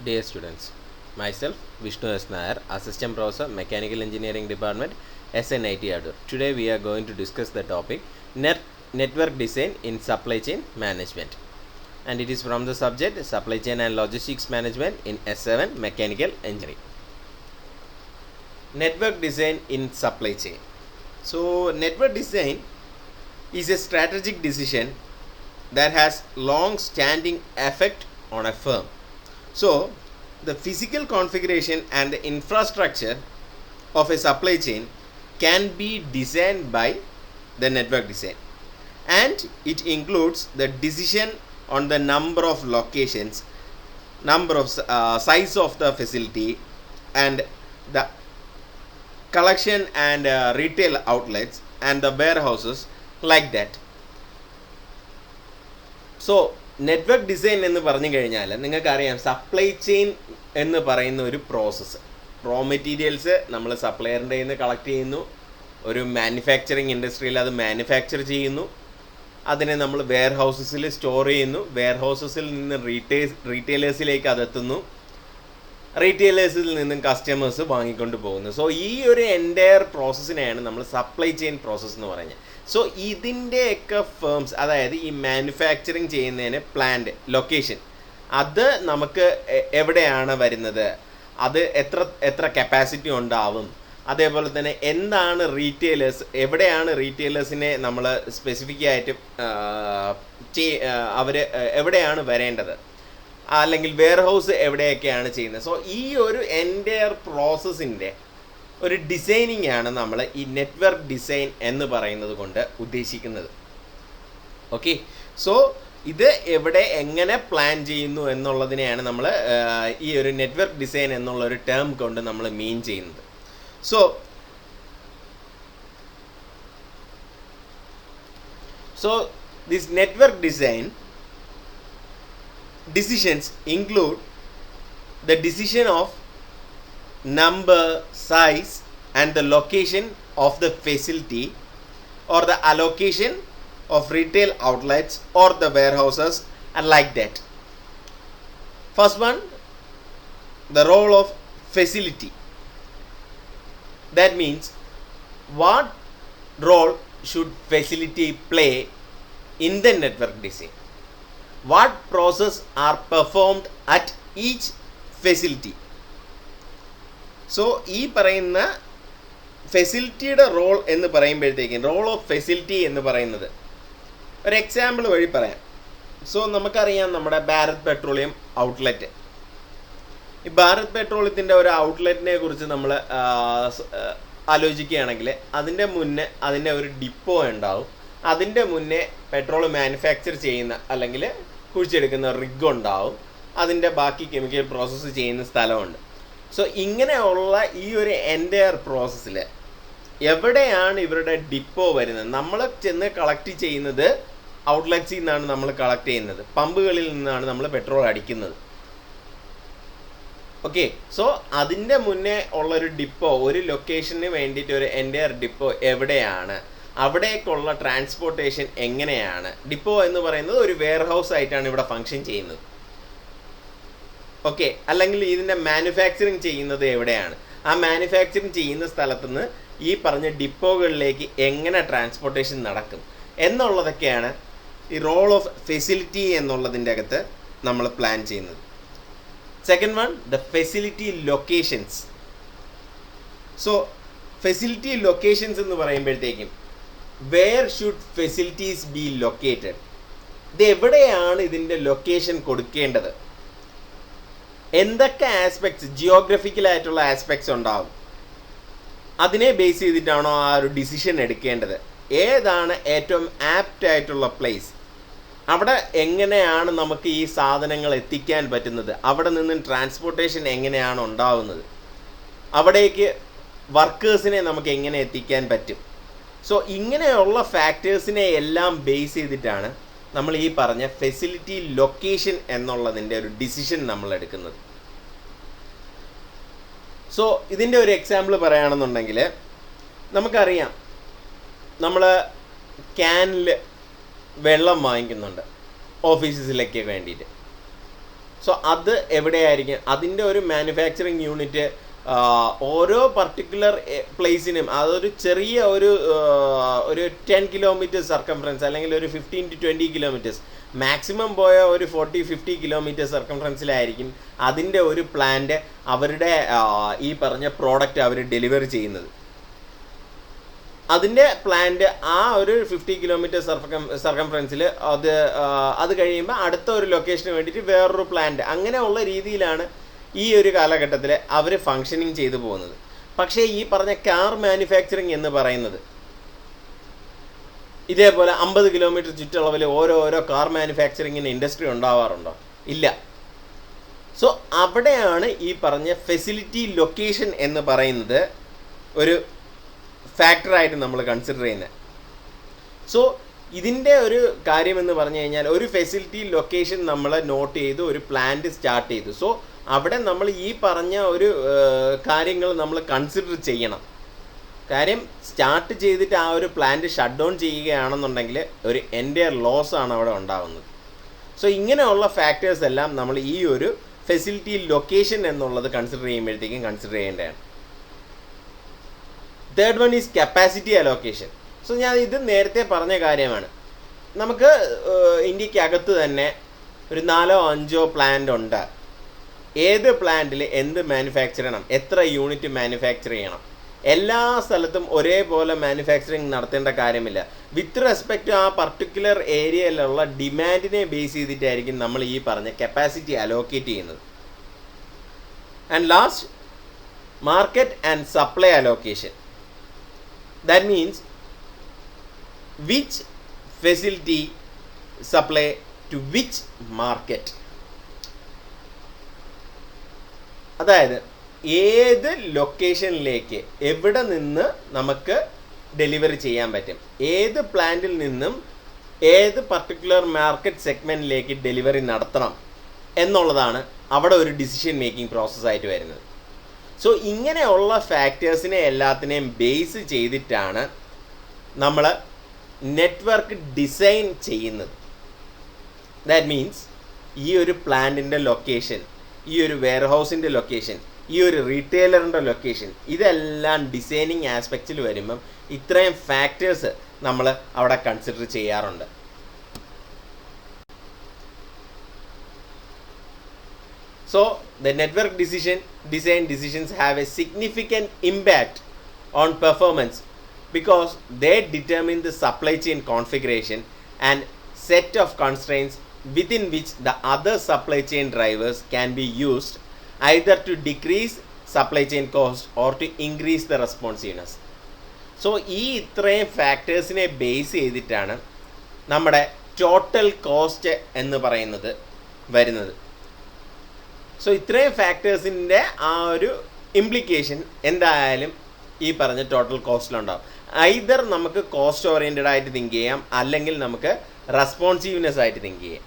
Dear students, myself Vishnu S. Nair, Assistant Professor, Mechanical Engineering Department, SNIT Adur. Today we are going to discuss the topic Network Design in Supply Chain Management, and it is from the subject Supply Chain and Logistics Management in S7 Mechanical Engineering. Network Design in Supply Chain. So network design is a strategic decision that has long-standing effect on a firm. So, the physical configuration and the infrastructure of a supply chain can be designed by the network design, and it includes the decision on the number of locations, number of size of the facility, and the collection and retail outlets and the warehouses like that. So network design എന്ന് പറഞ്ഞു കഴിഞ്ഞാൽ നിങ്ങൾക്കറിയാം, supply chain എന്ന് പറയുന്ന ഒരു process. Raw materials നമ്മൾ സപ്ലയറിൻ്റെ കയ്യിൽ നിന്ന് കളക്ട് ചെയ്യുന്നു, ഒരു മാനുഫാക്ചറിങ് ഇൻഡസ്ട്രിയിൽ അത് മാനുഫാക്ചർ ചെയ്യുന്നു, അതിനെ നമ്മൾ വെയർ ഹൗസസിൽ സ്റ്റോർ ചെയ്യുന്നു, വെയർ ഹൗസസിൽ നിന്ന് റീറ്റെയിലേഴ്സിലേക്ക് അതെത്തുന്നു, റീറ്റെയിലേഴ്സിൽ നിന്നും കസ്റ്റമേഴ്സ് വാങ്ങിക്കൊണ്ട് പോകുന്നു. സോ ഈ ഒരു എൻറ്റയർ പ്രോസസ്സിനെയാണ് നമ്മൾ സപ്ലൈ ചെയിൻ പ്രോസസ്സ് എന്ന് പറയുന്നത്. സോ ഇതിൻ്റെയൊക്കെ ഫേംസ്, അതായത് ഈ മാനുഫാക്ചറിങ് ചെയ്യുന്നതിന് പ്ലാന്റ് ലൊക്കേഷൻ, അത് നമുക്ക് എവിടെയാണ് വരുന്നത്, അത് എത്ര കപ്പാസിറ്റി ഉണ്ടാവും, അതേപോലെ തന്നെ എന്താണ് റീറ്റെയിലേഴ്സ്, എവിടെയാണ് റീറ്റെയിലേഴ്സിനെ നമ്മൾ സ്പെസിഫിക് ആയിട്ട് അവർ എവിടെയാണ് വരേണ്ടത്, അല്ലെങ്കിൽ വെയർ ഹൗസ് എവിടെയൊക്കെയാണ് ചെയ്യുന്നത്. സോ ഈ ഒരു എൻറ്റയർ പ്രോസസ്സിൻ്റെ ഒരു ഡിസൈനിങ് ആണ് നമ്മൾ ഈ നെറ്റ്വർക്ക് ഡിസൈൻ എന്ന് പറയുന്നത് കൊണ്ട് ഉദ്ദേശിക്കുന്നത്. ഓക്കെ, സോ ഇത് എവിടെ എങ്ങനെ പ്ലാൻ ചെയ്യുന്നു എന്നുള്ളതിനെയാണ് നമ്മൾ ഈ ഒരു നെറ്റ്വർക്ക് ഡിസൈൻ എന്നുള്ള ഒരു ടേം കൊണ്ട് നമ്മൾ മീൻ ചെയ്യുന്നത്. So this network design decisions include the decision of number, size and the location of the facility, or the allocation of retail outlets or the warehouses, and like that. First one, the role of facility. That means what role should facility play in the network design? What process are performed at each facility? So ഈ പറയുന്ന ഫെസിലിറ്റിയുടെ role എന്ന് പറയുമ്പോഴത്തേക്കും, role of facility എന്ന് പറയുന്നത് ഒരു example വഴി പറയാം. So നമുക്കറിയാം, നമ്മുടെ ഭാരത് പെട്രോളിയം ഔട്ട്ലെറ്റ്, ഈ ഭാരത് പെട്രോളിയത്തിൻ്റെ ഒരു ഔട്ട്ലെറ്റിനെ കുറിച്ച് നമ്മൾ ആലോചിക്കുകയാണെങ്കിൽ അതിൻ്റെ മുന്നേ അതിൻ്റെ ഒരു ഡിപ്പോ ഉണ്ടാവും, അതിൻ്റെ മുന്നേ പെട്രോൾ മാനുഫാക്ചർ ചെയ്യുന്ന അല്ലെങ്കിൽ കുഴിച്ചെടുക്കുന്ന റിഗ് ഉണ്ടാവും, അതിൻ്റെ ബാക്കി കെമിക്കൽ പ്രോസസ്സ് ചെയ്യുന്ന സ്ഥലമുണ്ട്. സോ ഇങ്ങനെയുള്ള ഈ ഒരു എൻറ്റയർ പ്രോസസ്സിൽ എവിടെയാണ് ഇവരുടെ ഡിപ്പോ വരുന്നത്? നമ്മൾ ചെന്ന് കളക്ട് ചെയ്യുന്നത് ഔട്ട്ലെറ്റ്സിൽ നിന്നാണ് നമ്മൾ കളക്ട് ചെയ്യുന്നത്, പമ്പുകളിൽ നിന്നാണ് നമ്മൾ പെട്രോൾ അടിക്കുന്നത്. ഓക്കെ, സോ അതിൻ്റെ മുന്നേ ഉള്ളൊരു ഡിപ്പോ, ഒരു ലൊക്കേഷന് വേണ്ടിയിട്ട് ഒരു എൻറ്റയർ ഡിപ്പോ എവിടെയാണ്, അവിടേക്കുള്ള ട്രാൻസ്പോർട്ടേഷൻ എങ്ങനെയാണ്? ഡിപ്പോ എന്ന് പറയുന്നത് ഒരു വെയർ ഹൗസ് ആയിട്ടാണ് ഇവിടെ ഫങ്ഷൻ ചെയ്യുന്നത്. ഓക്കെ, അല്ലെങ്കിൽ ഇതിൻ്റെ മാനുഫാക്ചറിങ് ചെയ്യുന്നത് എവിടെയാണ്, ആ മാനുഫാക്ചറിങ് ചെയ്യുന്ന സ്ഥലത്തുനിന്ന് ഈ പറഞ്ഞ ഡിപ്പോകളിലേക്ക് എങ്ങനെ ട്രാൻസ്പോർട്ടേഷൻ നടക്കും എന്നുള്ളതൊക്കെയാണ് ഈ റോൾ ഓഫ് ഫെസിലിറ്റി എന്നുള്ളതിൻ്റെ അകത്ത് നമ്മൾ പ്ലാൻ ചെയ്യുന്നത്. Second one, the facility locations. So facility locations എന്ന് പറയുമ്പോഴത്തേക്കും, where should facilities be located? ഇത് എവിടെയാണ് ഇതിൻ്റെ ലൊക്കേഷൻ കൊടുക്കേണ്ടത്? എന്തൊക്കെ ആസ്പെക്ട്സ്, ജിയോഗ്രഫിക്കലായിട്ടുള്ള ആസ്പെക്ട്സ് ഉണ്ടാവും, അതിനെ ബേസ് ചെയ്തിട്ടാണോ ആ ഒരു ഡിസിഷൻ എടുക്കേണ്ടത്? ഏതാണ് ഏറ്റവും ആപ്റ്റ് ആയിട്ടുള്ള പ്ലേസ്? അവിടെ എങ്ങനെയാണ് നമുക്ക് ഈ സാധനങ്ങൾ എത്തിക്കാൻ പറ്റുന്നത്? അവിടെ നിന്നും ട്രാൻസ്പോർട്ടേഷൻ എങ്ങനെയാണ് ഉണ്ടാവുന്നത്? അവിടേക്ക് വർക്കേഴ്സിനെ നമുക്ക് എങ്ങനെ എത്തിക്കാൻ പറ്റും? സോ ഇങ്ങനെയുള്ള ഫാക്ടേഴ്സിനെ എല്ലാം ബേസ് ചെയ്തിട്ടാണ് നമ്മൾ ഈ പറഞ്ഞ ഫെസിലിറ്റി ലൊക്കേഷൻ എന്നുള്ളതിൻ്റെ ഒരു ഡിസിഷൻ നമ്മൾ എടുക്കുന്നത്. സോ ഇതിൻ്റെ ഒരു എക്സാമ്പിൾ പറയുകയാണെന്നുണ്ടെങ്കിൽ, നമുക്കറിയാം, നമ്മൾ ക്യാനിൽ വെള്ളം വാങ്ങിക്കുന്നുണ്ട് ഓഫീസസിലേക്ക് വേണ്ടിയിട്ട്. സോ അത് എവിടെയായിരിക്കും, അതിൻ്റെ ഒരു മാനുഫാക്ചറിങ് യൂണിറ്റ് ഓരോ പർട്ടിക്കുലർ പ്ലേസിനും അതൊരു ചെറിയ ഒരു 10 കിലോമീറ്റേഴ്സ് സർക്കംഫറൻസ് അല്ലെങ്കിൽ ഒരു 15 to 20 കിലോമീറ്റേഴ്സ്, മാക്സിമം പോയ ഒരു 40-50 കിലോമീറ്റേഴ്സ് സർക്കംഫറൻസിലായിരിക്കും അതിൻ്റെ ഒരു പ്ലാന്റ് അവരുടെ ഈ പറഞ്ഞ പ്രോഡക്റ്റ് അവർ ഡെലിവറി ചെയ്യുന്നത്. അതിൻ്റെ പ്ലാന്റ് ആ ഒരു 50 കിലോമീറ്റർ സർക്കംഫറൻസിൽ അത് കഴിയുമ്പോൾ അടുത്ത ഒരു ലൊക്കേഷന് വേണ്ടിയിട്ട് വേറൊരു പ്ലാന്റ്, അങ്ങനെയുള്ള രീതിയിലാണ് ഈ ഒരു കാലഘട്ടത്തിൽ അവർ ഫങ്ഷനിങ് ചെയ്തു പോകുന്നത്. പക്ഷേ ഈ പറഞ്ഞ കാർ മാനുഫാക്ചറിങ് എന്ന് പറയുന്നത് ഇതേപോലെ 50 കിലോമീറ്റർ ചുറ്റളവിൽ ഓരോ കാർ മാനുഫാക്ചറിങ്ങിന് ഇൻഡസ്ട്രി ഉണ്ടാവാറുണ്ടോ? ഇല്ല. സോ അവിടെയാണ് ഈ പറഞ്ഞ ഫെസിലിറ്റി ലൊക്കേഷൻ എന്ന് പറയുന്നത് ഒരു ഫാക്ടറായിട്ട് നമ്മൾ കൺസിഡർ ചെയ്യുന്നത്. സോ ഇതിൻ്റെ ഒരു കാര്യമെന്ന് പറഞ്ഞു കഴിഞ്ഞാൽ ഒരു ഫെസിലിറ്റി ലൊക്കേഷൻ നമ്മൾ നോട്ട് ചെയ്തു, ഒരു പ്ലാന്റ് സ്റ്റാർട്ട് ചെയ്തു. സോ അവിടെ നമ്മൾ ഈ പറഞ്ഞ ഒരു കാര്യങ്ങൾ നമ്മൾ കൺസിഡർ ചെയ്യണം. കാര്യം സ്റ്റാർട്ട് ചെയ്തിട്ട് ആ ഒരു പ്ലാന്റ് ഷട്ട് ഡൗൺ ചെയ്യുകയാണെന്നുണ്ടെങ്കിൽ ഒരു എൻ്റയർ ലോസ് ആണ് അവിടെ ഉണ്ടാകുന്നത്. സോ ഇങ്ങനെയുള്ള ഫാക്ടേഴ്സ് എല്ലാം നമ്മൾ ഈ ഒരു ഫെസിലിറ്റി ലൊക്കേഷൻ എന്നുള്ളത് കൺസിഡർ ചെയ്യുമ്പോഴത്തേക്കും കൺസിഡർ ചെയ്യേണ്ടതാണ്. Third one is capacity allocation. So ഞാൻ ഇത് നേരത്തെ പറഞ്ഞ കാര്യമാണ്. നമുക്ക് ഇന്ത്യക്കകത്ത് തന്നെ ഒരു 4-5 പ്ലാന്റ് ഉണ്ട്. ഏത് പ്ലാന്റിൽ എന്ത് മാനുഫാക്ചർ ചെയ്യണം, എത്ര യൂണിറ്റ് മാനുഫാക്ചർ ചെയ്യണം, എല്ലാ സ്ഥലത്തും ഒരേപോലെ മാനുഫാക്ചറിങ് നടത്തേണ്ട കാര്യമില്ല. വിത്ത് റെസ്പെക്റ്റ് ആ പർട്ടിക്കുലർ ഏരിയയിലുള്ള ഡിമാൻഡിനെ ബേസ് ചെയ്തിട്ടായിരിക്കും നമ്മൾ ഈ പറഞ്ഞ കപ്പാസിറ്റി അലോക്കേറ്റ് ചെയ്യുന്നത്. And last, market and supply allocation. That means which facility supply to which market. അതായത് ഏത് ലൊക്കേഷനിലേക്ക് എവിടെ നിന്ന് നമുക്ക് ഡെലിവറി ചെയ്യാൻ പറ്റും, ഏത് പ്ലാന്റിൽ നിന്നും ഏത് പർട്ടിക്കുലർ മാർക്കറ്റ് സെഗ്മെൻറ്റിലേക്ക് ഡെലിവറി നടത്തണം എന്നുള്ളതാണ് അവിടെ ഒരു ഡിസിഷൻ മേക്കിംഗ് പ്രോസസ്സായിട്ട് വരുന്നത്. സോ ഇങ്ങനെയുള്ള ഫാക്ടേഴ്സിനെ എല്ലാത്തിനെയും ബേസ് ചെയ്തിട്ടാണ് നമ്മൾ നെറ്റ്വർക്ക് ഡിസൈൻ ചെയ്യുന്നത്. ദാറ്റ് മീൻസ് ഈ ഒരു പ്ലാന്റിൻ്റെ ലൊക്കേഷൻ, ഈ ഒരു വെയർഹൗസിൻ്റെ ലൊക്കേഷൻ, ഈ ഒരു റീറ്റെയിലറിൻ്റെ ലൊക്കേഷൻ, ഇതെല്ലാം ഡിസൈനിങ് ആസ്പെക്റ്റിൽ വരുമ്പം ഇത്രയും ഫാക്ടേഴ്സ് നമ്മൾ അവിടെ കൺസിഡർ ചെയ്യാറുണ്ട്. So the network design decisions have a significant impact on performance because they determine the supply chain configuration and set of constraints within which the other supply chain drivers can be used either to decrease supply chain cost or to increase the responsiveness. So ഈ ഇത്രയും ഫാക്ടേഴ്സിനെ base ചെയ്തിട്ടാണ് നമ്മുടെ total cost എന്ന് പറയുന്നത് വരുന്നത്. So ഇത്രയും ഫാക്ടേഴ്സിൻ്റെ ആ ഒരു ഇംപ്ലിക്കേഷൻ എന്തായാലും ഈ പറഞ്ഞ ടോട്ടൽ കോസ്റ്റിലുണ്ടാവും. ഐദർ നമുക്ക് കോസ്റ്റ് ഓറിയൻറ്റഡ് ആയിട്ട് തിങ്ക് ചെയ്യാം, അല്ലെങ്കിൽ നമുക്ക് റെസ്പോൺസീവ്നെസ് ആയിട്ട് തിങ്ക് ചെയ്യാം.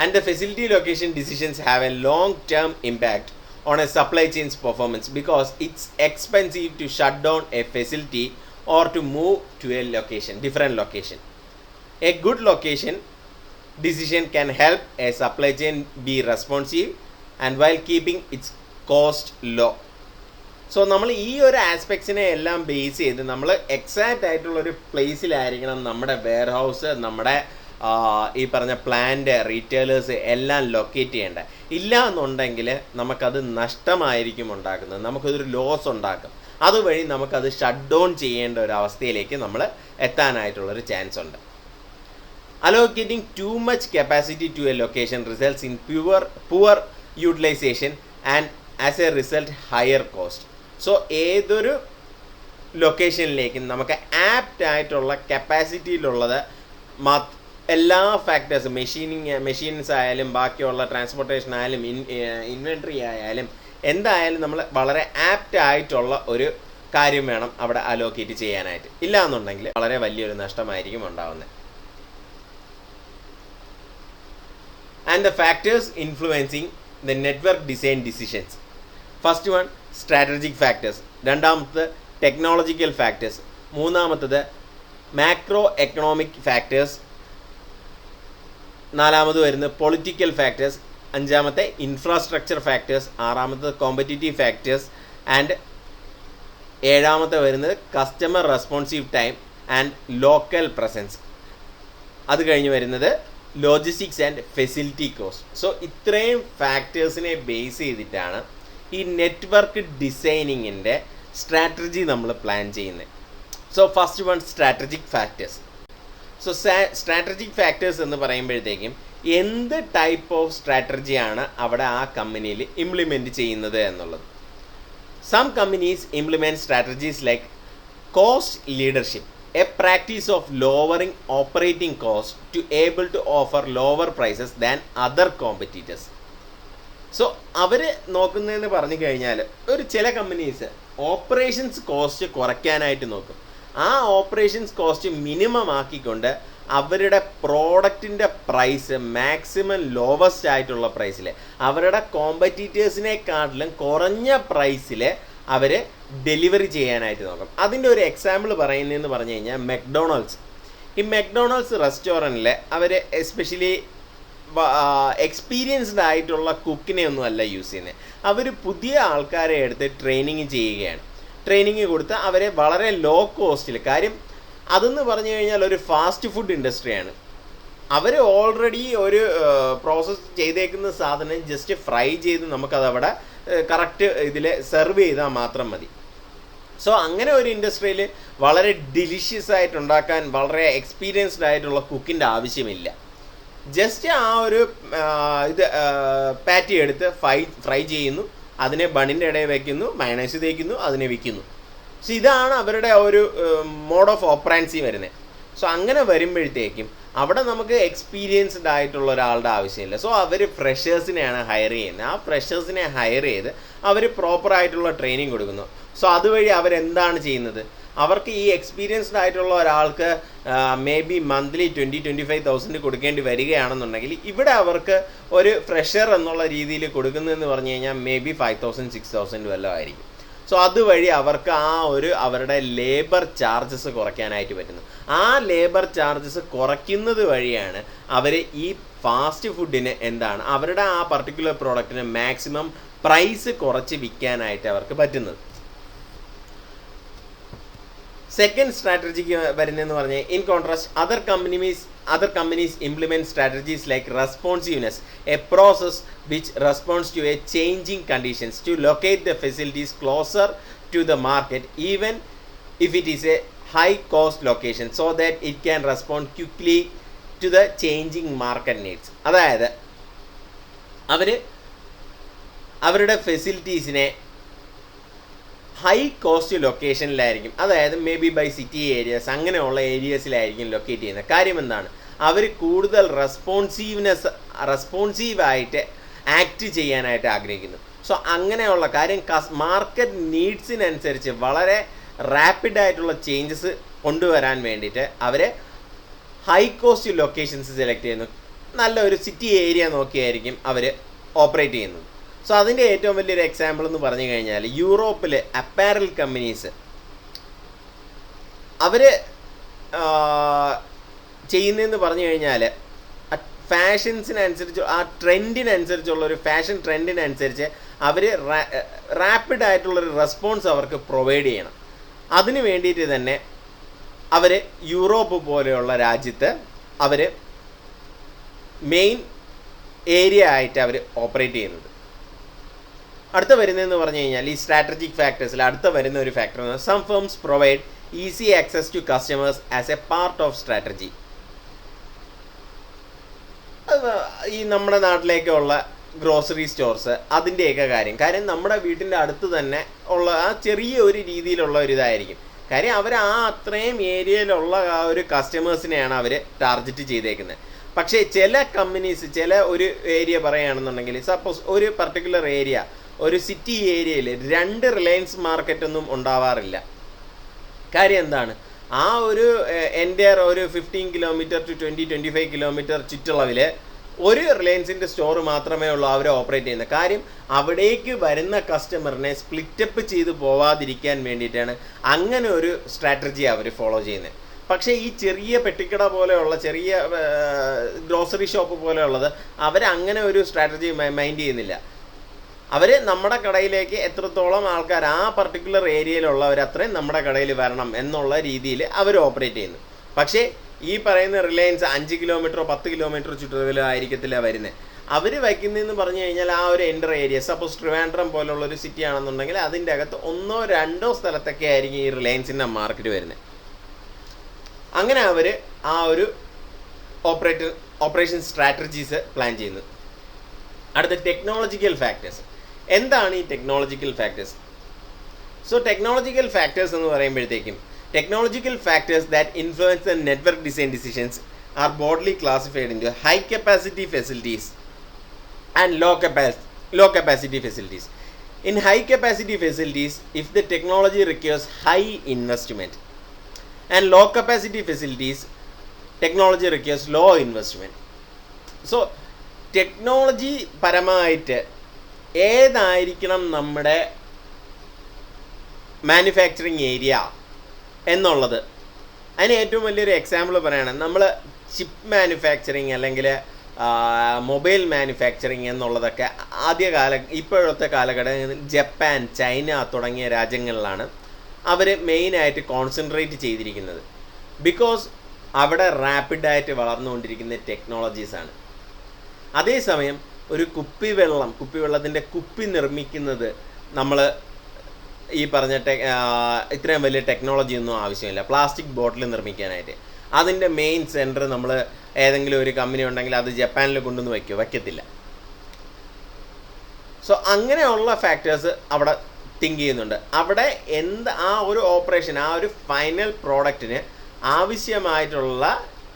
And the facility location decisions have A long term impact on a supply chain's performance because it's expensive to shut down a facility or to move to a location, different location. A good location decision can help a supply chain be responsive and while keeping its cost low. So നമ്മൾ ഈ ഒരു ആസ്പെക്ട്സിനെ എല്ലാം base ചെയ്ത് നമ്മൾ exact ആയിട്ടുള്ളൊരു പ്ലേസിലായിരിക്കണം നമ്മുടെ warehouse, നമ്മുടെ ഈ പറഞ്ഞ പ്ലാന്റ്, റീറ്റെയിലേഴ്സ് എല്ലാം ലൊക്കേറ്റ് ചെയ്യേണ്ടത്. ഇല്ല എന്നുണ്ടെങ്കിൽ നമുക്കത് നഷ്ടമായിരിക്കും ഉണ്ടാക്കുന്നത്, നമുക്കതൊരു ലോസ് ഉണ്ടാക്കും. അതുവഴി നമുക്കത് ഷട്ട് ഡൗൺ ചെയ്യേണ്ട ഒരു അവസ്ഥയിലേക്ക് നമ്മൾ എത്താനായിട്ടുള്ളൊരു ചാൻസ് ഉണ്ട്. Allocating too much capacity to a location results in poor utilization and as a result higher cost. So ഏതൊരു ലൊക്കേഷനിലേക്കും നമുക്ക് ആപ്റ്റ് ആയിട്ടുള്ള കപ്പാസിറ്റിയിലുള്ളത് എല്ലാ ഫാക്ടേഴ്സും, മെഷീൻസ് ആയാലും ബാക്കിയുള്ള ട്രാൻസ്പോർട്ടേഷൻ ആയാലും ഇൻവെൻട്രി ആയാലും എന്തായാലും നമ്മൾ വളരെ ആപ്റ്റ് ആയിട്ടുള്ള ഒരു കാര്യം വേണം അവിടെ അലോക്കേറ്റ് ചെയ്യാനായിട്ട്. ഇല്ല എന്നുണ്ടെങ്കിൽ വളരെ വലിയൊരു നഷ്ടമായിരിക്കും ഉണ്ടാകുന്നത്. And the factors influencing the network design decisions. First one, strategic factors. രണ്ടാമത്തെ technological factors. മൂന്നാമത്തത് macro economic factors. നാലാമത് വരുന്നത് പൊളിറ്റിക്കൽ ഫാക്ടേഴ്സ്, അഞ്ചാമത്തെ ഇൻഫ്രാസ്ട്രക്ചർ ഫാക്ടേഴ്സ്, ആറാമത്തെ കോമ്പറ്റീറ്റീവ് ഫാക്ടേഴ്സ് ആൻഡ് ഏഴാമത്തെ വരുന്നത് customer responsive time and local presence. അത് കഴിഞ്ഞ് വരുന്നത് logistics and facility cost. So ഇത്രയും ഫാക്ടേഴ്സിനെ ബേസ് ചെയ്തിട്ടാണ് ഈ നെറ്റ്വർക്ക് ഡിസൈനിങ്ങിൻ്റെ സ്ട്രാറ്റജി നമ്മൾ പ്ലാൻ ചെയ്യുന്നത്. So first one strategic factors. So strategic factors എന്ന് പറയുമ്പോഴത്തേക്കും എന്ത് ടൈപ്പ് ഓഫ് സ്ട്രാറ്റജിയാണ് അവിടെ ആ കമ്പനിയിൽ ഇംപ്ലിമെൻറ്റ് ചെയ്യുന്നത് എന്നുള്ളത്. Some companies implement strategies like cost leadership, a practice of lowering operating costs to able to offer lower prices than other competitors. So അവർ നോക്കുന്നതെന്ന് പറഞ്ഞു കഴിഞ്ഞാൽ ഒരു ചില കമ്പനീസ് ഓപ്പറേഷൻസ് കോസ്റ്റ് കുറയ്ക്കാനായിട്ട് നോക്കും. ആ ഓപ്പറേഷൻസ് കോസ്റ്റ് മിനിമം ആക്കിക്കൊണ്ട് അവരുടെ പ്രോഡക്റ്റിൻ്റെ പ്രൈസ് മാക്സിമം ലോവസ്റ്റ് ആയിട്ടുള്ള പ്രൈസിൽ അവരുടെ കോമ്പറ്റീറ്റേഴ്സിനെക്കാട്ടിലും കുറഞ്ഞ പ്രൈസിൽ അവർ ഡെലിവറി ചെയ്യാനായിട്ട് നോക്കും. അതിൻ്റെ ഒരു എക്സാമ്പിൾ പറയുന്നതെന്ന് പറഞ്ഞു കഴിഞ്ഞാൽ മെക്ഡൊണാൾഡ്സ്. ഈ മെക്ഡൊണാൾഡ്സ് റെസ്റ്റോറൻറ്റിൽ അവർ എസ്പെഷ്യലി എക്സ്പീരിയൻസ്ഡ് ആയിട്ടുള്ള കുക്കിനെ ഒന്നും അല്ല യൂസ് ചെയ്യുന്നത്. അവർ പുതിയ ആൾക്കാരെ എടുത്ത് ട്രെയിനിങ് ചെയ്യുകയാണ്. ട്രെയിനിങ് കൊടുത്ത് അവരെ വളരെ ലോ കോസ്റ്റിൽ, കാര്യം അതെന്ന് പറഞ്ഞു കഴിഞ്ഞാൽ ഒരു ഫാസ്റ്റ് ഫുഡ് ഇൻഡസ്ട്രിയാണ്. അവർ ഓൾറെഡി ഒരു പ്രോസസ്സ് ചെയ്തേക്കുന്ന സാധനം ജസ്റ്റ് ഫ്രൈ ചെയ്ത് നമുക്കതവിടെ കറക്റ്റ് ഇതിൽ സെർവ് ചെയ്താൽ മാത്രം മതി. സോ അങ്ങനെ ഒരു ഇൻഡസ്ട്രിയിൽ വളരെ ഡിലിഷ്യസ് ആയിട്ട് ഉണ്ടാക്കാൻ വളരെ എക്സ്പീരിയൻസ്ഡ് ആയിട്ടുള്ള കുക്കിൻ്റെ ആവശ്യമില്ല. ജസ്റ്റ് ആ ഒരു പാറ്റി എടുത്ത് ഫ്രൈ ചെയ്യുന്നു, അതിനെ ബണ്ണിൻ്റെ ഇടയിൽ വയ്ക്കുന്നു, മയണൈസ് തേക്കുന്നു, അതിനെ വിൽക്കുന്നു. സോ ഇതാണ് അവരുടെ ഒരു മോഡ് ഓഫ് ഓപ്പറാൻസി വരുന്നത്. സോ അങ്ങനെ വരുമ്പോഴത്തേക്കും അവിടെ നമുക്ക് എക്സ്പീരിയൻസ്ഡ് ആയിട്ടുള്ള ഒരാളുടെ ആവശ്യമില്ല. സോ അവർ ഫ്രഷേഴ്സിനെയാണ് ഹയർ ചെയ്യുന്നത്. ആ ഫ്രഷേഴ്സിനെ ഹയർ ചെയ്ത് അവർ പ്രോപ്പറായിട്ടുള്ള ട്രെയിനിങ് കൊടുക്കുന്നു. സോ അതുവഴി അവരെന്താണ് ചെയ്യുന്നത്, അവർക്ക് ഈ എക്സ്പീരിയൻസ്ഡ് ആയിട്ടുള്ള ഒരാൾക്ക് മേ ബി മന്ത്ലി 20-25,000 കൊടുക്കേണ്ടി വരികയാണെന്നുണ്ടെങ്കിൽ ഇവിടെ അവർക്ക് ഒരു ഫ്രഷർ എന്നുള്ള രീതിയിൽ കൊടുക്കുന്നതെന്ന് പറഞ്ഞു കഴിഞ്ഞാൽ മേ ബി 5,000-6,000 വല്ലതും ആയിരിക്കും. സോ അതുവഴി അവർക്ക് അവരുടെ ലേബർ ചാർജസ് കുറയ്ക്കാനായിട്ട് പറ്റുന്നു. ആ ലേബർ ചാർജസ് കുറയ്ക്കുന്നത് വഴിയാണ് അവർ ഈ ഫാസ്റ്റ് ഫുഡിന് എന്താണ് അവരുടെ ആ പർട്ടിക്കുലർ പ്രോഡക്റ്റിന് മാക്സിമം പ്രൈസ് കുറച്ച് വിൽക്കാനായിട്ട് അവർക്ക് പറ്റുന്നത്. സെക്കൻഡ് സ്ട്രാറ്റജിക്ക് വരുന്നതെന്ന് പറഞ്ഞാൽ in contrast other companies implement strategies like responsiveness, a process which responds to a changing conditions to locate the facilities closer to the market even if it is a high cost location so that it can respond quickly to the changing market needs. അതായത് അവരുടെ ഫെസിലിറ്റീസിനെ high cost ലൊക്കേഷനിലായിരിക്കും, അതായത് may be by city areas അങ്ങനെയുള്ള ഏരിയസിലായിരിക്കും locate ചെയ്യുന്നത്. കാര്യം എന്താണ്, അവർ കൂടുതൽ റെസ്പോൺസീവായിട്ട് ആക്ട് ചെയ്യാനായിട്ട് ആഗ്രഹിക്കുന്നു. സോ അങ്ങനെയുള്ള കാര്യം മാർക്കറ്റ് നീഡ്സിനനുസരിച്ച് വളരെ റാപ്പിഡായിട്ടുള്ള ചേഞ്ചസ് കൊണ്ടുവരാൻ വേണ്ടിയിട്ട് അവർ ഹൈ കോസ്റ്റ് ലൊക്കേഷൻസ് സെലക്ട് ചെയ്യുന്നു. നല്ല ഒരു സിറ്റി ഏരിയ നോക്കിയായിരിക്കും അവർ ഓപ്പറേറ്റ് ചെയ്യുന്നത്. സോ അതിൻ്റെ ഏറ്റവും വലിയൊരു എക്സാമ്പിൾ എന്ന് പറഞ്ഞു കഴിഞ്ഞാൽ യൂറോപ്പിൽ അപ്പാരൽ കമ്പനീസ് അവർ ചെയ്യുന്നതെന്ന് പറഞ്ഞു കഴിഞ്ഞാൽ ഫാഷൻസിനനുസരിച്ച് ആ ട്രെൻഡിനനുസരിച്ചുള്ള ഒരു ഫാഷൻ ട്രെൻഡിനനുസരിച്ച് അവർ റാപ്പിഡായിട്ടുള്ളൊരു റെസ്പോൺസ് അവർക്ക് പ്രൊവൈഡ് ചെയ്യണം. അതിന് വേണ്ടിയിട്ട് തന്നെ അവർ യൂറോപ്പ് പോലെയുള്ള രാജ്യത്ത് അവർ മെയിൻ ഏരിയ ആയിട്ട് അവർ ഓപ്പറേറ്റ് ചെയ്യുന്നത്. അടുത്ത വരുന്നതെന്ന് പറഞ്ഞു കഴിഞ്ഞാൽ ഈ സ്ട്രാറ്റജിക് ഫാക്ടേഴ്സിൽ അടുത്ത വരുന്ന ഒരു ഫാക്ടർ എന്ന് some firms provide easy access to customers as a part of strategy. ഈ നമ്മുടെ നാട്ടിലേക്കുള്ള ഗ്രോസറി സ്റ്റോർസ് അതിൻ്റെയൊക്കെ കാര്യം നമ്മുടെ വീട്ടിൻ്റെ അടുത്ത് തന്നെ ഉള്ള ആ ചെറിയ ഒരു രീതിയിലുള്ള ഒരു ഇതായിരിക്കും. കാര്യം അവർ ആ അത്രയും ഏരിയയിലുള്ള ആ ഒരു കസ്റ്റമേഴ്സിനെയാണ് അവർ ടാർഗറ്റ് ചെയ്തേക്കുന്നത്. പക്ഷേ ചില കമ്പനീസ് ചില ഒരു ഏരിയ പറയുകയാണെന്നുണ്ടെങ്കിൽ സപ്പോസ് ഒരു പർട്ടിക്കുലർ ഏരിയ ഒരു സിറ്റി ഏരിയയിൽ 2 റിലയൻസ് മാർക്കറ്റൊന്നും ഉണ്ടാവാറില്ല. കാര്യം എന്താണ്, ആ ഒരു എൻ്റെ ഒരു 15 കിലോമീറ്റർ ടു 20-25 കിലോമീറ്റർ ചുറ്റളവിൽ ഒരു റിലയൻസിൻ്റെ സ്റ്റോർ മാത്രമേ ഉള്ളൂ അവർ ഓപ്പറേറ്റ് ചെയ്യുന്നത്. കാര്യം അവിടേക്ക് വരുന്ന കസ്റ്റമറിനെ സ്പ്ലിറ്റപ്പ് ചെയ്ത് പോവാതിരിക്കാൻ വേണ്ടിയിട്ടാണ് അങ്ങനെ ഒരു സ്ട്രാറ്റജി അവർ ഫോളോ ചെയ്യുന്നത്. പക്ഷേ ഈ ചെറിയ പെട്ടിക്കട പോലെയുള്ള ചെറിയ ഗ്രോസറി ഷോപ്പ് പോലെയുള്ളത് അവരങ്ങനെ ഒരു സ്ട്രാറ്റജി മൈൻഡ് ചെയ്യുന്നില്ല. അവർ നമ്മുടെ കടയിലേക്ക് എത്രത്തോളം ആൾക്കാർ ആ പർട്ടിക്കുലർ ഏരിയയിലുള്ളവർ അത്രയും നമ്മുടെ കടയിൽ വരണം എന്നുള്ള രീതിയിൽ അവർ ഓപ്പറേറ്റ് ചെയ്യുന്നു. പക്ഷേ ഈ പറയുന്ന റിലയൻസ് 5 കിലോമീറ്ററോ 10 കിലോമീറ്റർ ചുറ്റളവിലോ ആയിരിക്കത്തില്ല വരുന്നത്. അവർ വയ്ക്കുന്നതെന്ന് പറഞ്ഞു കഴിഞ്ഞാൽ ആ ഒരു എൻ്റർ ഏരിയ, സപ്പോസ് ട്രിവാൻഡ്രം പോലുള്ളൊരു സിറ്റി ആണെന്നുണ്ടെങ്കിൽ അതിൻ്റെ അകത്ത് 1-2 സ്ഥലത്തൊക്കെ ആയിരിക്കും ഈ റിലയൻസിൻ്റെ മാർക്കറ്റ് വരുന്നത്. അങ്ങനെ അവർ ആ ഒരു ഓപ്പറേഷൻ സ്ട്രാറ്റജീസ് പ്ലാൻ ചെയ്യുന്നു. അടുത്ത ടെക്നോളജിക്കൽ ഫാക്ടേഴ്സ്. എന്താണ് ഈ technological factors? So technological factors എന്ന് പറയുമ്പോഴത്തേക്കും technological factors that influence the network design decisions are broadly classified into high capacity facilities and low capacity facilities. In high capacity facilities, if the technology requires high investment, and low capacity facilities, technology requires low investment. So technology പരമായിട്ട് ഏതായിരിക്കണം നമ്മുടെ manufacturing area എന്നുള്ളത്, അതിന് ഏറ്റവും വലിയൊരു example പറയുകയാണ്. നമ്മൾ chip manufacturing അല്ലെങ്കിൽ mobile manufacturing എന്നുള്ളതൊക്കെ ഇപ്പോഴത്തെ കാലഘട്ടത്തിൽ ജപ്പാൻ, ചൈന തുടങ്ങിയ രാജ്യങ്ങളിലാണ് അവർ മെയിനായിട്ട് കോൺസെൻട്രേറ്റ് ചെയ്തിരിക്കുന്നത്. ബിക്കോസ് അവിടെ റാപ്പിഡായിട്ട് വളർന്നുകൊണ്ടിരിക്കുന്ന ടെക്നോളജീസാണ്. അതേസമയം ഒരു കുപ്പിവെള്ളത്തിൻ്റെ കുപ്പി നിർമ്മിക്കുന്നത് നമ്മൾ ഈ പറഞ്ഞ ഇത്രയും വലിയ ടെക്നോളജി ഒന്നും ആവശ്യമില്ല. പ്ലാസ്റ്റിക് ബോട്ടിൽ നിർമ്മിക്കാനായിട്ട് അതിൻ്റെ മെയിൻ സെൻറ്റർ നമ്മൾ ഏതെങ്കിലും ഒരു കമ്പനി ഉണ്ടെങ്കിൽ അത് ജപ്പാനിൽ കൊണ്ടുവന്ന് വയ്ക്കത്തില്ല. സോ അങ്ങനെയുള്ള ഫാക്ടേഴ്സ് അവിടെ തിങ്ക് ചെയ്യുന്നുണ്ട്. അവിടെ ആ ഒരു ഓപ്പറേഷൻ, ആ ഒരു ഫൈനൽ പ്രോഡക്റ്റിന് ആവശ്യമായിട്ടുള്ള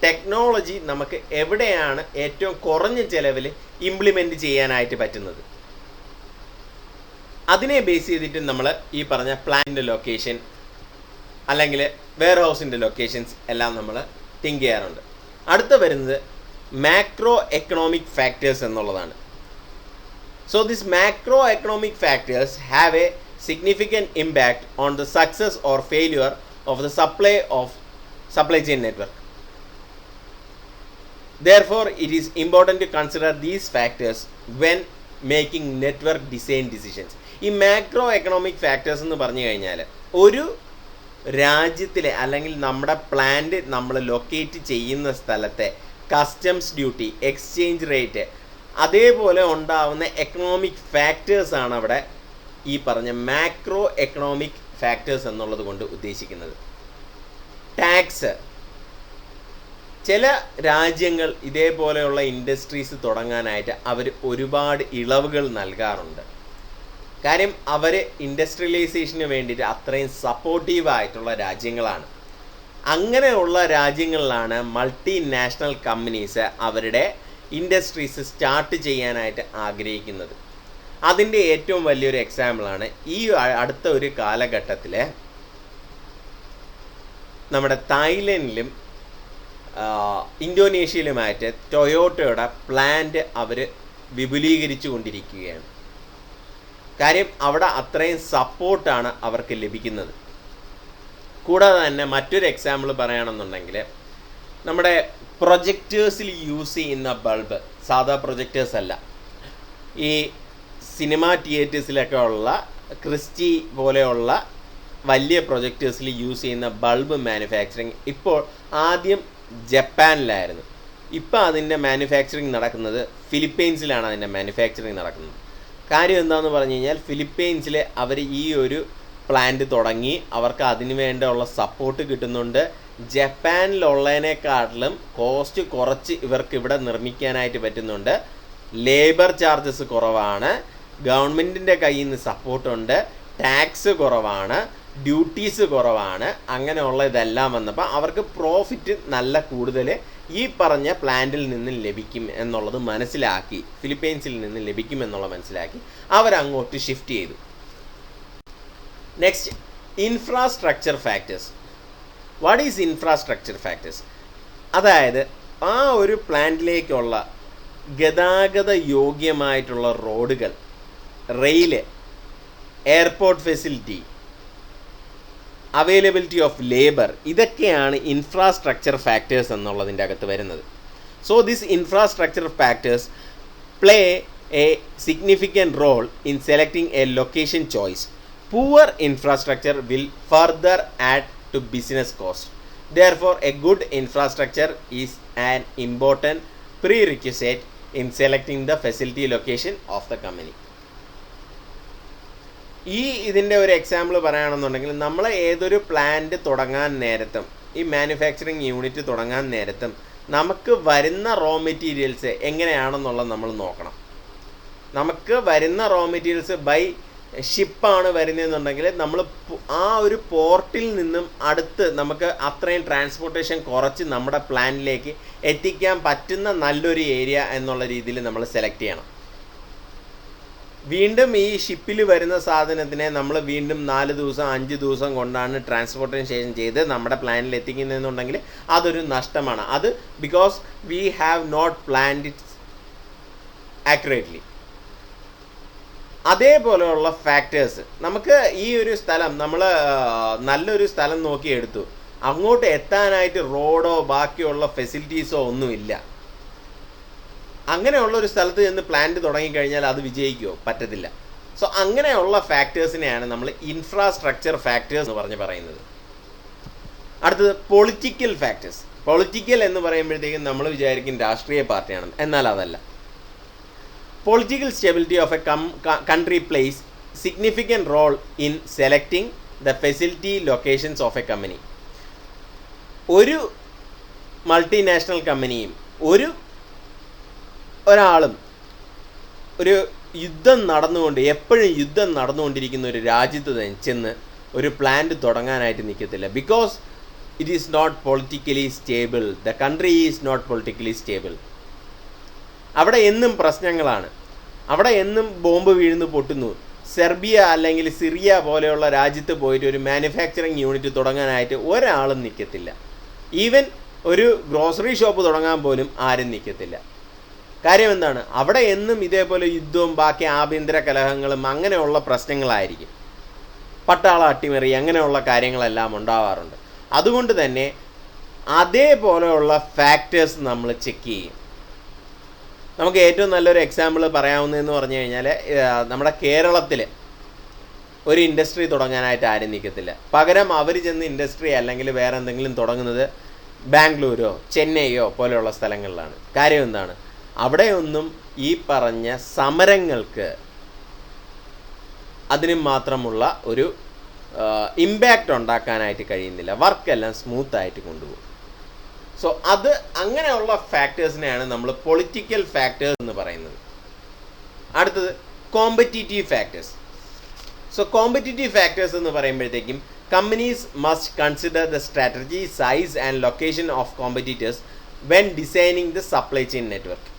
ടെക്നോളജി നമുക്ക് എവിടെയാണ് ഏറ്റവും കുറഞ്ഞ ചിലവിൽ ഇംപ്ലിമെൻറ്റ് ചെയ്യാനായിട്ട് പറ്റുന്നത്, അതിനെ ബേസ് ചെയ്തിട്ട് നമ്മൾ ഈ പറഞ്ഞ പ്ലാന്റിൻ്റെ ലൊക്കേഷൻ അല്ലെങ്കിൽ വെയർ ഹൗസിൻ്റെ ലൊക്കേഷൻസ് എല്ലാം നമ്മൾ തിങ്ക് ചെയ്യാറുണ്ട്. അടുത്ത വരുന്നത് മാക്രോ എക്കണോമിക് ഫാക്ടേഴ്സ് എന്നുള്ളതാണ്. So this macro economic factors have A significant impact on the success or failure of the supply chain network. Therefore, it is important to consider these factors when making network design decisions. ഈ macro economic factors എന്ന് പറഞ്ഞു കഴിഞ്ഞാൽ ഒരു രാജ്യത്തിലെ അല്ലെങ്കിൽ നമ്മുടെ plant നമ്മൾ locate ചെയ്യുന്ന സ്ഥലത്തെ കസ്റ്റംസ് ഡ്യൂട്ടി, എക്സ്ചേഞ്ച് റേറ്റ്, അതേപോലെ ഉണ്ടാവുന്ന എക്കണോമിക് ഫാക്ടേഴ്സാണ് അവിടെ ഈ പറഞ്ഞ മാക്രോ എക്കണോമിക് ഫാക്ടേഴ്സ് എന്നുള്ളത് കൊണ്ട് ഉദ്ദേശിക്കുന്നത്. ടാക്സ്. ചില രാജ്യങ്ങൾ ഇതേപോലെയുള്ള ഇൻഡസ്ട്രീസ് തുടങ്ങാനായിട്ട് അവർ ഒരുപാട് ഇളവുകൾ നൽകാറുണ്ട്. കാര്യം അവർ ഇൻഡസ്ട്രിയലൈസേഷന് വേണ്ടിയിട്ട് അത്രയും സപ്പോർട്ടീവായിട്ടുള്ള രാജ്യങ്ങളാണ്. അങ്ങനെയുള്ള രാജ്യങ്ങളിലാണ് മൾട്ടിനാഷണൽ കമ്പനീസ് അവരുടെ ഇൻഡസ്ട്രീസ് സ്റ്റാർട്ട് ചെയ്യാനായിട്ട് ആഗ്രഹിക്കുന്നത്. അതിൻ്റെ ഏറ്റവും വലിയൊരു എക്സാമ്പിളാണ് ഈ അടുത്ത ഒരു കാലഘട്ടത്തിൽ നമ്മുടെ തായ്ലൻഡിലും ഇന്തോനേഷ്യയിലുമായിട്ട് ടൊയോട്ടയുടെ പ്ലാന്റ് അവർ വിപുലീകരിച്ചു കൊണ്ടിരിക്കുകയാണ്. കാര്യം അവിടെ അത്രയും സപ്പോർട്ടാണ് അവർക്ക് ലഭിക്കുന്നത്. കൂടാതെ തന്നെ മറ്റൊരു എക്സാമ്പിൾ പറയുകയാണെന്നുണ്ടെങ്കിൽ നമ്മുടെ പ്രൊജക്റ്റേഴ്സിൽ യൂസ് ചെയ്യുന്ന ബൾബ്, സാധാ പ്രൊജക്റ്റേഴ്സ് അല്ല, ഈ സിനിമ തിയേറ്റേഴ്സിലൊക്കെ ഉള്ള ക്രിസ്റ്റി പോലെയുള്ള വലിയ പ്രൊജക്റ്റേഴ്സിൽ യൂസ് ചെയ്യുന്ന ബൾബ് മാനുഫാക്ചറിങ് ഇപ്പോൾ ആദ്യം ജപ്പാനിലായിരുന്നു. ഇപ്പോൾ അതിൻ്റെ മാനുഫാക്ചറിങ് നടക്കുന്നത് ഫിലിപ്പൈൻസിലാണ്. അതിൻ്റെ മാനുഫാക്ചറിങ് നടക്കുന്നത്. കാര്യം എന്താണെന്ന് പറഞ്ഞു കഴിഞ്ഞാൽ ഫിലിപ്പൈൻസിൽ അവർ ഈ ഒരു പ്ലാന്റ് തുടങ്ങി, അവർക്ക് അതിന് വേണ്ടിയുള്ള സപ്പോർട്ട് കിട്ടുന്നുണ്ട്. ജപ്പാനിലുള്ളതിനേക്കാട്ടിലും കോസ്റ്റ് കുറച്ച് ഇവർക്ക് ഇവിടെ നിർമ്മിക്കാനായിട്ട് പറ്റുന്നുണ്ട്. ലേബർ ചാർജസ് കുറവാണ്, ഗവൺമെൻറ്റിൻ്റെ കയ്യിൽ നിന്ന് സപ്പോർട്ടുണ്ട്, ടാക്സ് കുറവാണ്, ഡ്യൂട്ടീസ് കുറവാണ്. അങ്ങനെയുള്ള ഇതെല്ലാം വന്നപ്പോൾ അവർക്ക് പ്രോഫിറ്റ് നല്ല കൂടുതൽ ഈ പറഞ്ഞ പ്ലാന്റിൽ നിന്ന് ലഭിക്കും എന്നുള്ളത് മനസ്സിലാക്കി, ഫിലിപ്പൈൻസിൽ നിന്ന് ലഭിക്കുമെന്നുള്ളത് മനസ്സിലാക്കി അവരങ്ങോട്ട് ഷിഫ്റ്റ് ചെയ്തു. Next, infrastructure factors. What is infrastructure factors? അതായത് ആ ഒരു പ്ലാന്റിലേക്കുള്ള ഗതാഗത യോഗ്യമായിട്ടുള്ള റോഡുകൾ, rail, airport facility, availability of labour, ഇതൊക്കെയാണ് ഇൻഫ്രാസ്ട്രക്ചർ ഫാക്ടേഴ്സ് എന്നുള്ളതിൻ്റെ അകത്ത് വരുന്നത്. So this infrastructure factors play a significant role in selecting a location choice. Poor infrastructure will further add to business cost. Therefore, a good infrastructure is an important prerequisite in selecting the facility location of the company. ഇതിൻ്റെ ഒരു example പറയുകയാണെന്നുണ്ടെങ്കിൽ, നമ്മൾ ഏതൊരു plant തുടങ്ങാൻ നേരത്തും ഈ manufacturing unit തുടങ്ങാൻ നേരത്തും നമുക്ക് വരുന്ന റോ മെറ്റീരിയൽസ് എങ്ങനെയാണെന്നുള്ളത് നമ്മൾ നോക്കണം. നമുക്ക് വരുന്ന റോ മെറ്റീരിയൽസ് ബൈ ഷിപ്പാണ് വരുന്നതെന്നുണ്ടെങ്കിൽ നമ്മൾ ആ ഒരു പോർട്ടിൽ നിന്നും അടുത്ത് നമുക്ക് അത്രയും ട്രാൻസ്പോർട്ടേഷൻ കുറച്ച് നമ്മുടെ പ്ലാനിലേക്ക് എത്തിക്കാൻ പറ്റുന്ന നല്ലൊരു ഏരിയ എന്നുള്ള രീതിയിൽ നമ്മൾ സെലക്ട് ചെയ്യണം. വീണ്ടും ഈ ഷിപ്പിൽ വരുന്ന സാധനത്തിനെ നമ്മൾ വീണ്ടും 4 ദിവസം 5 ദിവസം കൊണ്ടാണ് ട്രാൻസ്പോർട്ടേഷൻ ചെയ്ത് നമ്മുടെ പ്ലാനിൽ എത്തിക്കുന്നതെന്നുണ്ടെങ്കിൽ അതൊരു നഷ്ടമാണ്. അത് because we have not planned it accurately. അതേപോലെയുള്ള ഫാക്ടേഴ്സ് നമുക്ക് ഈ ഒരു സ്ഥലം നമ്മൾ നല്ലൊരു സ്ഥലം നോക്കി എടുത്തു, അങ്ങോട്ട് എത്താനായിട്ട് റോഡോ ബാക്കിയുള്ള ഫെസിലിറ്റീസോ ഒന്നുമില്ല. അങ്ങനെയുള്ള ഒരു സ്ഥലത്ത് ചെന്ന് പ്ലാന്റ് തുടങ്ങിക്കഴിഞ്ഞാൽ അത് വിജയിക്കുമോ? പറ്റത്തില്ല. സോ അങ്ങനെയുള്ള ഫാക്ടേഴ്സിനെയാണ് നമ്മൾ ഇൻഫ്രാസ്ട്രക്ചർ ഫാക്ടേഴ്സ് എന്ന് പറയുന്നത്. അടുത്തത് പൊളിറ്റിക്കൽ ഫാക്ടേഴ്സ്. പൊളിറ്റിക്കൽ എന്ന് പറയുമ്പോഴത്തേക്കും നമ്മൾ വിചാരിക്കും രാഷ്ട്രീയ പാർട്ടിയാണ്, എന്നാൽ അതല്ല. Political stability of a country plays significant role in selecting the facility locations of a company. ഒരു മൾട്ടിനാഷണൽ കമ്പനിയും ഒരാളും ഒരു എപ്പോഴും യുദ്ധം നടന്നുകൊണ്ടിരിക്കുന്ന ഒരു രാജ്യത്ത് ചെന്ന് ഒരു പ്ലാന്റ് തുടങ്ങാനായിട്ട് നിൽക്കത്തില്ല. Because it is not politically stable. The country is not politically stable. അവിടെ എന്നും പ്രശ്നങ്ങളാണ്, അവിടെ എന്നും ബോംബ് വീഴുന്നു പൊട്ടുന്നു. സെർബിയ അല്ലെങ്കിൽ സിറിയ പോലെയുള്ള രാജ്യത്ത് പോയിട്ട് ഒരു മാനുഫാക്ചറിങ് യൂണിറ്റ് തുടങ്ങാനായിട്ട് ഒരാളും നിൽക്കത്തില്ല. ഈവൻ ഒരു ഗ്രോസറി ഷോപ്പ് തുടങ്ങാൻ പോലും ആരും നിൽക്കത്തില്ല. കാര്യം എന്താണ്? അവിടെ എന്നും ഇതേപോലെ യുദ്ധവും ബാക്കി ആഭ്യന്തര കലഹങ്ങളും അങ്ങനെയുള്ള പ്രശ്നങ്ങളായിരിക്കും. പട്ടാള അട്ടിമറി അങ്ങനെയുള്ള കാര്യങ്ങളെല്ലാം ഉണ്ടാവാറുണ്ട്. അതുകൊണ്ട് തന്നെ അതേപോലെയുള്ള ഫാക്ടേഴ്സ് നമ്മൾ ചെക്ക് ചെയ്യും. നമുക്ക് ഏറ്റവും നല്ലൊരു എക്സാമ്പിൾ പറയാവുന്നതെന്ന് പറഞ്ഞു കഴിഞ്ഞാൽ, നമ്മുടെ കേരളത്തിൽ ഒരു ഇൻഡസ്ട്രി തുടങ്ങാനായിട്ട് ആരും നിൽക്കത്തില്ല. പകരം അവർ ചെന്ന് ഇൻഡസ്ട്രി അല്ലെങ്കിൽ വേറെ എന്തെങ്കിലും തുടങ്ങുന്നത് ബാംഗ്ലൂരോ ചെന്നൈയോ പോലെയുള്ള സ്ഥലങ്ങളിലാണ്. കാര്യം എന്താണ്? അവിടെയൊന്നും ഈ പറഞ്ഞ സമരങ്ങൾക്ക് അതിന് മാത്രമുള്ള ഒരു ഇമ്പാക്റ്റ് ഉണ്ടാക്കാനായിട്ട് കഴിയുന്നില്ല. വർക്കെല്ലാം സ്മൂത്തായിട്ട് കൊണ്ടുപോകും. സോ അത് അങ്ങനെയുള്ള ഫാക്ടേഴ്സിനെയാണ് നമ്മൾ പൊളിറ്റിക്കൽ ഫാക്ടേഴ്സ് എന്ന് പറയുന്നത്. അടുത്തത് competitive factors. So competitive factors എന്ന് പറയുമ്പോഴത്തേക്കും companies must consider the strategy, size and location of competitors when designing the supply chain network.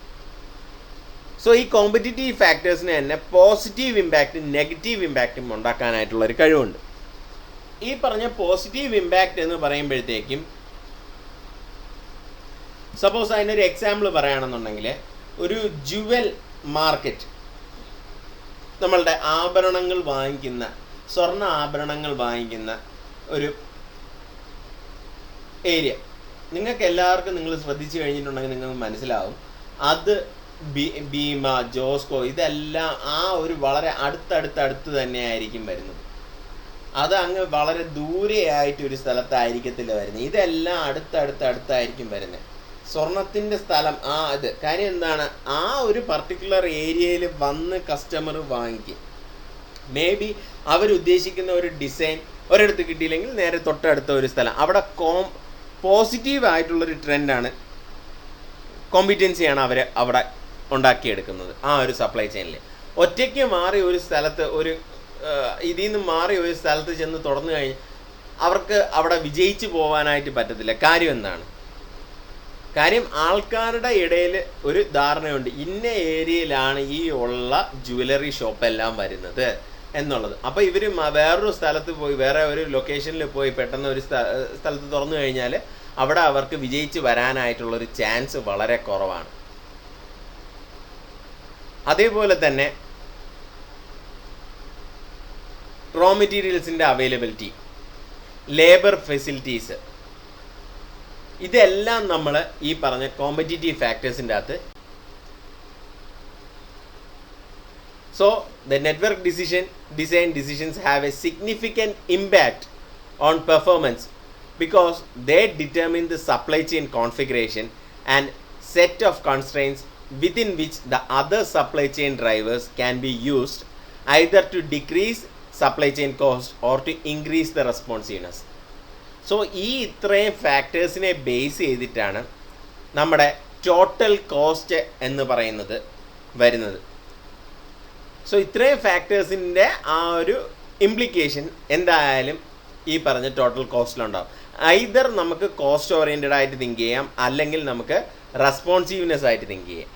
So ഈ കോമ്പറ്റീറ്റീവ് ഫാക്ടേഴ്സിന് തന്നെ പോസിറ്റീവ് ഇമ്പാക്റ്റും നെഗറ്റീവ് ഇമ്പാക്റ്റും ഉണ്ടാക്കാനായിട്ടുള്ളൊരു കഴിവുണ്ട്. ഈ പറഞ്ഞ പോസിറ്റീവ് ഇമ്പാക്റ്റ് എന്ന് പറയുമ്പോഴത്തേക്കും, സപ്പോസ് അതിനൊരു എക്സാമ്പിൾ പറയുകയാണെന്നുണ്ടെങ്കിൽ, ഒരു ജുവൽ മാർക്കറ്റ്, നമ്മളുടെ ആഭരണങ്ങൾ വാങ്ങിക്കുന്ന, സ്വർണ്ണ ആഭരണങ്ങൾ വാങ്ങിക്കുന്ന ഒരു ഏരിയ നിങ്ങൾക്ക് എല്ലാവർക്കും നിങ്ങൾ ശ്രദ്ധിച്ചു കഴിഞ്ഞിട്ടുണ്ടെങ്കിൽ നിങ്ങൾക്ക് മനസ്സിലാവും. അത് ഭീമ, ജോസ്കോ ഇതെല്ലാം ആ ഒരു വളരെ അടുത്ത് തന്നെയായിരിക്കും വരുന്നത്. അത് അങ്ങ് വളരെ ദൂരെയായിട്ട് ഒരു സ്ഥലത്തായിരിക്കത്തില്ല വരുന്നത്. ഇതെല്ലാം അടുത്തായിരിക്കും വരുന്നത്. സ്വർണത്തിൻ്റെ സ്ഥലം ഇത് കാര്യം എന്താണ്? ആ ഒരു പർട്ടിക്കുലർ ഏരിയയിൽ വന്ന് കസ്റ്റമർ വാങ്ങിക്കും. മേ ബി അവരുദ്ദേശിക്കുന്ന ഒരു ഡിസൈൻ ഒരിടത്ത് കിട്ടിയില്ലെങ്കിൽ നേരെ തൊട്ടടുത്ത ഒരു സ്ഥലം. അവിടെ പോസിറ്റീവായിട്ടുള്ളൊരു ട്രെൻഡാണ്, കോമ്പിറ്റൻസിയാണ് അവിടെ ഉണ്ടാക്കിയെടുക്കുന്നത് ആ ഒരു സപ്ലൈ ചെയിനിൽ. ഒറ്റയ്ക്ക് മാറി ഒരു സ്ഥലത്ത് ഇതിൽ നിന്ന് മാറി ഒരു സ്ഥലത്ത് ചെന്ന് തുറന്നു കഴിഞ്ഞാൽ അവർക്ക് അവിടെ വിജയിച്ചു പോകാനായിട്ട് പറ്റത്തില്ല. കാര്യം എന്താണ്? കാര്യം ആൾക്കാരുടെ ഇടയിൽ ഒരു ധാരണയുണ്ട്, ഇന്ന ഏരിയയിലാണ് ഈ ഉള്ള ജുവലറി ഷോപ്പെല്ലാം വരുന്നത് എന്നുള്ളത്. അപ്പോൾ ഇവർ വേറൊരു സ്ഥലത്ത് പോയി, വേറെ ഒരു ലൊക്കേഷനിൽ പോയി പെട്ടെന്ന് ഒരു സ്ഥലത്ത് തുറന്നു കഴിഞ്ഞാൽ അവിടെ അവർക്ക് വിജയിച്ച് വരാനായിട്ടുള്ളൊരു ചാൻസ് വളരെ കുറവാണ്. അതേപോലെ തന്നെ റോ മെറ്റീരിയൽസിൻ്റെ അവൈലബിലിറ്റി. ലേബർ ഫെസിലിറ്റീസ്, ഇതെല്ലാം നമ്മൾ ഈ പറഞ്ഞ കോമ്പറ്റീറ്റീവ് ഫാക്ടേഴ്സിൻ്റെ അകത്ത്. So the network design decisions have a significant impact on performance because they determine the supply chain configuration and set of constraints within which the other supply chain drivers can be used either to decrease supply chain cost or to increase the responsiveness. So ഈ ഇത്രയും ഫാക്ടേഴ്സിനെ base ചെയ്തിട്ടാണ് നമ്മുടെ total cost എന്ന് പറയുന്നത് വരുന്നത്. So ഇത്രയും ഫാക്ടേഴ്സിൻ്റെ ആ ഒരു ഇംപ്ലിക്കേഷൻ എന്തായാലും ഈ പറഞ്ഞ ടോട്ടൽ കോസ്റ്റിലുണ്ടാവും. ഐദർ നമുക്ക് കോസ്റ്റ് ഓറിയൻറ്റഡ് ആയിട്ട് തിങ്ക് ചെയ്യാം, അല്ലെങ്കിൽ നമുക്ക് റെസ്പോൺസീവ്നെസ് ആയിട്ട് തിങ്ക് ചെയ്യാം.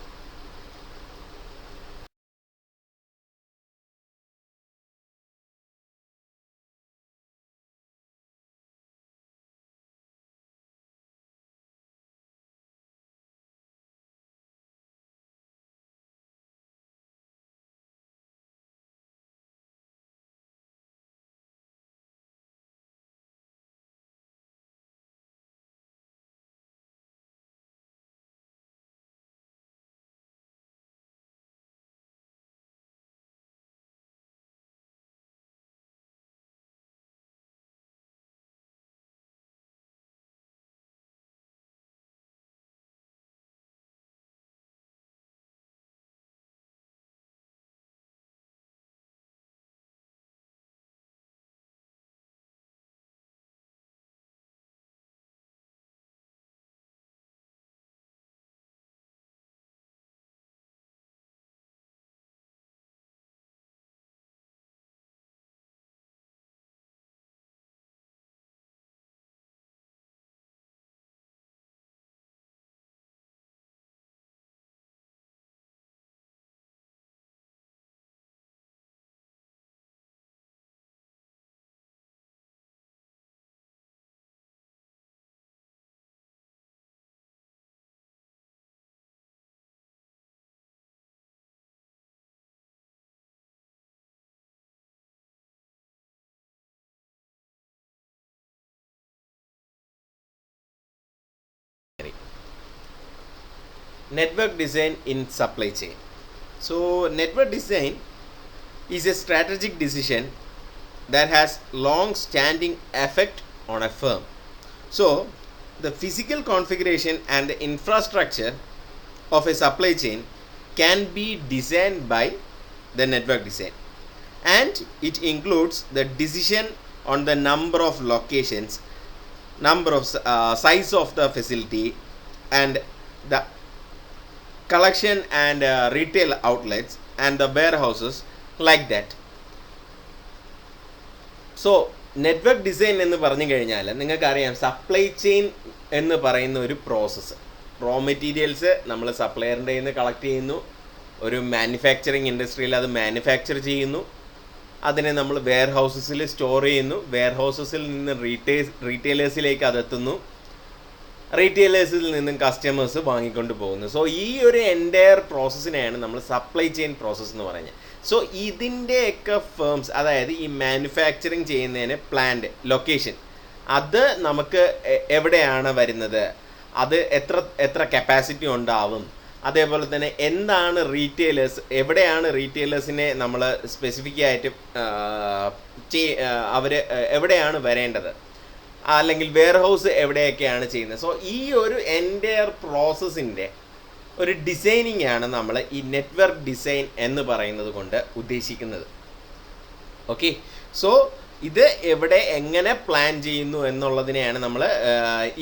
Network design in supply chain. So network design is a strategic decision that has long-standing effect on a firm. So the physical configuration and the infrastructure of a supply chain can be designed by the network design, and it includes the decision on the number of locations, number of size of the facility, and the collection and retail outlets and the warehouses like that. So network design എന്ന് പറഞ്ഞു കഴിഞ്ഞാൽ നിങ്ങൾക്കറിയാം, supply chain എന്ന് പറയുന്ന ഒരു process. Raw materials നമ്മൾ സപ്ലയറിൻ്റെ കയ്യിൽ നിന്ന് കളക്ട് ചെയ്യുന്നു, ഒരു മാനുഫാക്ചറിങ് ഇൻഡസ്ട്രിയിൽ അത് മാനുഫാക്ചർ ചെയ്യുന്നു, അതിനെ നമ്മൾ വെയർ ഹൗസസിൽ സ്റ്റോർ ചെയ്യുന്നു, വെയർ ഹൗസസിൽ നിന്ന് റീറ്റെയിലേഴ്സിലേക്ക് അതെത്തുന്നു, റീറ്റെയിലേഴ്സിൽ നിന്നും കസ്റ്റമേഴ്സ് വാങ്ങിക്കൊണ്ട് പോകുന്നു. സോ ഈ ഒരു എൻറ്റയർ പ്രോസസ്സിനെയാണ് നമ്മൾ സപ്ലൈ ചെയിൻ പ്രോസസ്സ് എന്ന് പറയുന്നത്. സോ ഇതിൻ്റെയൊക്കെ ഫേംസ്, അതായത് ഈ മാനുഫാക്ചറിങ് ചെയ്യുന്നതിന് പ്ലാന്റ് ലൊക്കേഷൻ, അത് നമുക്ക് എവിടെയാണ് വരുന്നത്, അത് എത്ര കപ്പാസിറ്റി ഉണ്ടാവും, അതേപോലെ തന്നെ എന്താണ് റീറ്റെയിലേഴ്സ്, എവിടെയാണ് റീറ്റെയിലേഴ്സിനെ നമ്മൾ സ്പെസിഫിക് ആയിട്ട് അവർ എവിടെയാണ് വരേണ്ടത്, അല്ലെങ്കിൽ വെയർ ഹൗസ് എവിടെയൊക്കെയാണ് ചെയ്യുന്നത്. സോ ഈ ഒരു എൻറ്റയർ പ്രോസസ്സിൻ്റെ ഒരു ഡിസൈനിങ് ആണ് നമ്മൾ ഈ നെറ്റ്വർക്ക് ഡിസൈൻ എന്ന് പറയുന്നത് കൊണ്ട് ഉദ്ദേശിക്കുന്നത്. ഓക്കെ, സോ ഇത് എവിടെ എങ്ങനെ പ്ലാൻ ചെയ്യുന്നു എന്നുള്ളതിനെയാണ് നമ്മൾ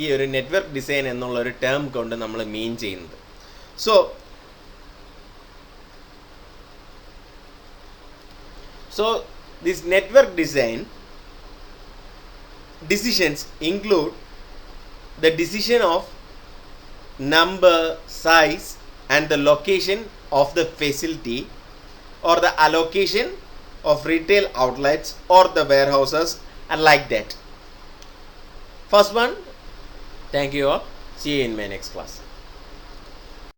ഈ ഒരു നെറ്റ്വർക്ക് ഡിസൈൻ എന്നുള്ളൊരു ടേം കൊണ്ട് നമ്മൾ മീൻ ചെയ്യുന്നത്. So this network design decisions include the decision of number, size and the location of the facility, or the allocation of retail outlets or the warehouses, and like that. First one, thank you all. See you in my next class.